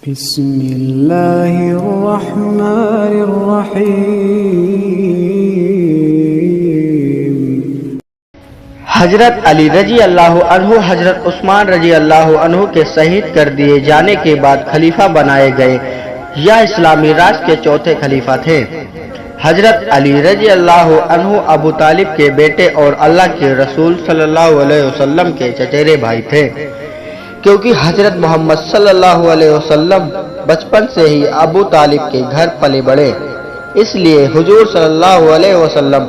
بسم اللہ الرحمن الرحیم۔ حضرت علی رضی اللہ عنہ حضرت عثمان رضی اللہ عنہ کے شہید کر دیے جانے کے بعد خلیفہ بنائے گئے۔ یہ اسلامی راج کے چوتھے خلیفہ تھے۔ حضرت علی رضی اللہ عنہ ابو طالب کے بیٹے اور اللہ کے رسول صلی اللہ علیہ وسلم کے چچیرے بھائی تھے۔ کیونکہ حضرت محمد صلی اللہ علیہ وسلم بچپن سے ہی ابو طالب کے گھر پلے بڑھے، اس لیے حضور صلی اللہ علیہ وسلم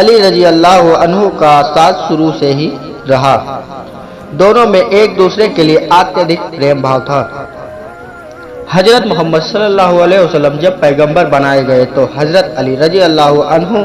علی رضی اللہ عنہ کا ساتھ شروع سے ہی رہا۔ دونوں میں ایک دوسرے کے لیے اتدھک پریم بھاو تھا۔ حضرت محمد صلی اللہ علیہ وسلم جب پیغمبر بنائے گئے تو حضرت علی رضی اللہ عنہ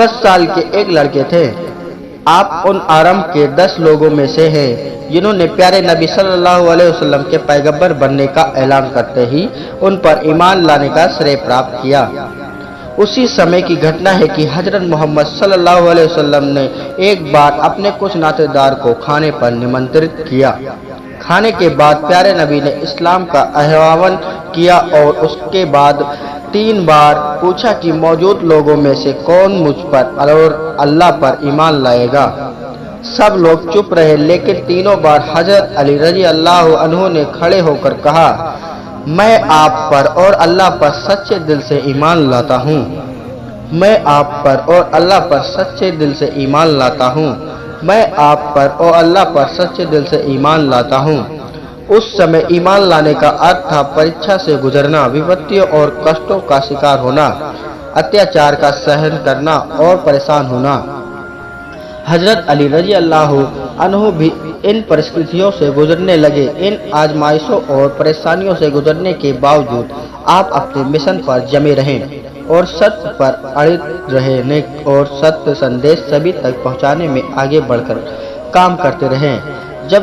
10 سال کے ایک لڑکے تھے۔ آپ ان آرم کے 10 لوگوں میں سے ہیں جنہوں نے پیارے نبی صلی اللہ علیہ وسلم کے پیغمبر بننے کا اعلان کرتے ہی ان پر ایمان لانے کا شرف پراپت کیا۔ اسی سمے کی گھٹنا ہے کہ حضرت محمد صلی اللہ علیہ وسلم نے ایک بار اپنے کچھ ناطے دار کو کھانے پر نمنترت کیا۔ کھانے کے بعد پیارے نبی نے اسلام کا آہوان کیا اور اس کے بعد 3 بار پوچھا کہ موجود لوگوں میں سے کون مجھ پر اور اللہ پر ایمان لائے گا۔ سب لوگ چپ رہے، لیکن تینوں بار حضرت علی رضی اللہ عنہ نے کھڑے ہو کر کہا، میں آپ پر اور اللہ پر سچے دل سے ایمان لاتا ہوں۔ میں آپ پر اور اللہ پر سچے دل سے ایمان لاتا ہوں۔ میں آپ پر اور اللہ پر سچے دل سے ایمان لاتا ہوں۔ اس سمے ایمان لانے کا ارتھ تھا پریچھا سے گزرنا، وپتیوں اور کشٹوں کا شکار ہونا، اتیاچار کا سہن کرنا اور پریشان ہونا۔ حضرت علی رضی اللہ عنہ بھی ان پرستتھیوں سے گزرنے لگے۔ ان آزمائشوں اور پریشانیوں سے گزرنے کے باوجود آپ اپنے مشن پر جمے رہیں اور ستیہ پر اڑے رہنے اور ستیہ سندیش سبھی تک پہنچانے میں آگے بڑھ کر کام کرتے رہیں۔ جب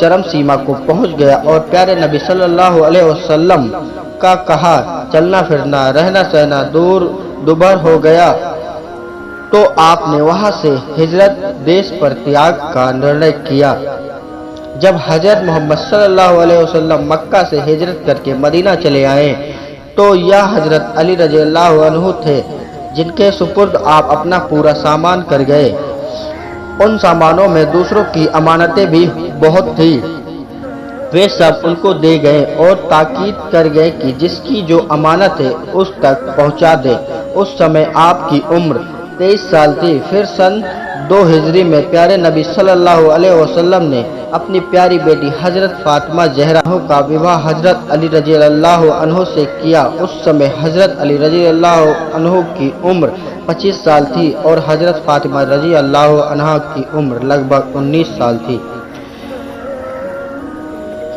چرم سیما کو پہنچ گیا اور پیارے نبی صلی اللہ علیہ وسلم کا کہا چلنا پھرنا، رہنا سہنا دور دبر ہو گیا تو آپ نے وہاں سے ہجرت، دیش پر تیاگ کا نرنے کیا۔ جب حضرت محمد صلی اللہ علیہ وسلم مکہ سے ہجرت کر کے مدینہ چلے آئے تو یہ حضرت علی رضی اللہ عنہ تھے جن کے سپرد آپ اپنا پورا سامان کر گئے۔ ان سامانوں میں دوسروں کی امانتیں بھی بہت تھی، وہ سب ان کو دے گئے اور تاکید کر گئے کہ جس کی جو امانت ہے اس تک پہنچا دے۔ اس سمے آپ کی عمر 23 سال تھی۔ پھر سن 2 ہجری میں پیارے نبی صلی اللہ علیہ وسلم نے اپنی پیاری بیٹی حضرت فاطمہ زہرا کا وواہ حضرت علی رضی اللہ عنہ سے کیا۔ اس سمے حضرت علی رضی اللہ عنہ کی عمر 25 سال تھی اور حضرت فاطمہ رضی اللہ عنہا کی عمر لگ بھگ 19 سال تھی۔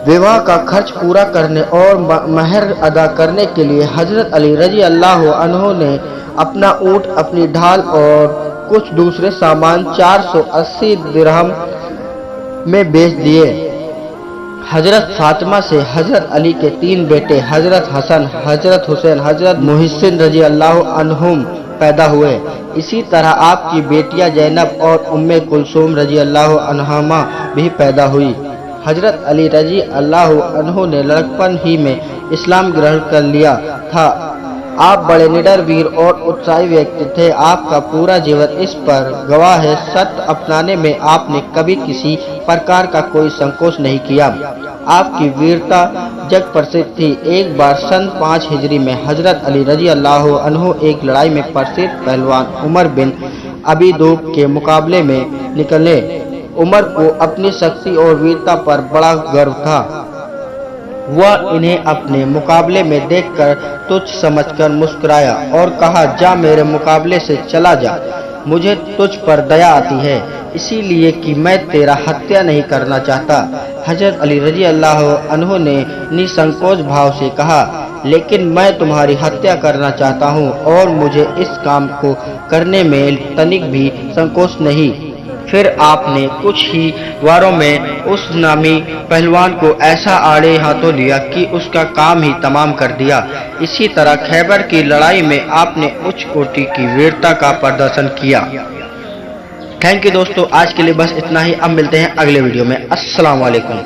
وواہ کا خرچ پورا کرنے اور مہر ادا کرنے کے لیے حضرت علی رضی اللہ عنہ نے اپنا اونٹ، اپنی ڈھال اور کچھ دوسرے سامان 480 درہم میں بیچ دیے۔ حضرت فاطمہ سے حضرت علی کے 3 بیٹے حضرت حسن، حضرت حسین، حضرت محسن رضی اللہ عنہم پیدا ہوئے۔ اسی طرح آپ کی بیٹیاں زینب اور ام کلثوم رضی اللہ عنہما بھی پیدا ہوئی۔ حضرت علی رضی اللہ عنہ نے لڑکپن ہی میں اسلام گرہن کر لیا تھا۔ آپ بڑے نڈر، ویر اور اتساہی ویکتی تھے۔ آپ کا پورا جیون اس پر گواہ ہے۔ ستیہ اپنانے میں آپ نے کبھی کسی پرکار کا کوئی سنکوچ نہیں کیا۔ آپ کی ویرتا جگ پرسدھ تھی۔ ایک بار سن 5 ہجری میں حضرت علی رضی اللہ عنہ ایک لڑائی میں پرسدھ پہلوان عمر بن ابی دوب کے مقابلے میں نکلے۔ عمر کو اپنی شکتی اور ویرتا پر بڑا گرو تھا۔ وہ انہیں اپنے مقابلے میں دیکھ کر تجھ سمجھ کر مسکرایا اور کہا، جا میرے مقابلے سے چلا جا، مجھے تجھ پر دیا آتی ہے، اسی لیے کہ میں تیرا ہتیا نہیں کرنا چاہتا۔ حضرت علی رضی اللہ عنہ نے نسنکوچ بھاو سے کہا، لیکن میں تمہاری ہتیا کرنا چاہتا ہوں اور مجھے اس کام کو کرنے میں تنک بھی سنکوچ نہیں۔ پھر آپ نے کچھ ہی واروں میں اس نامی پہلوان کو ایسا آڑے ہاتھوں لیا کہ اس کا کام ہی تمام کر دیا۔ اسی طرح خیبر کی لڑائی میں آپ نے اچ کوٹی کی ویرتا کا پردرشن کیا۔ تھینک یو دوستو، آج کے لیے بس اتنا ہی۔ اب ملتے ہیں اگلے ویڈیو میں۔ السلام علیکم۔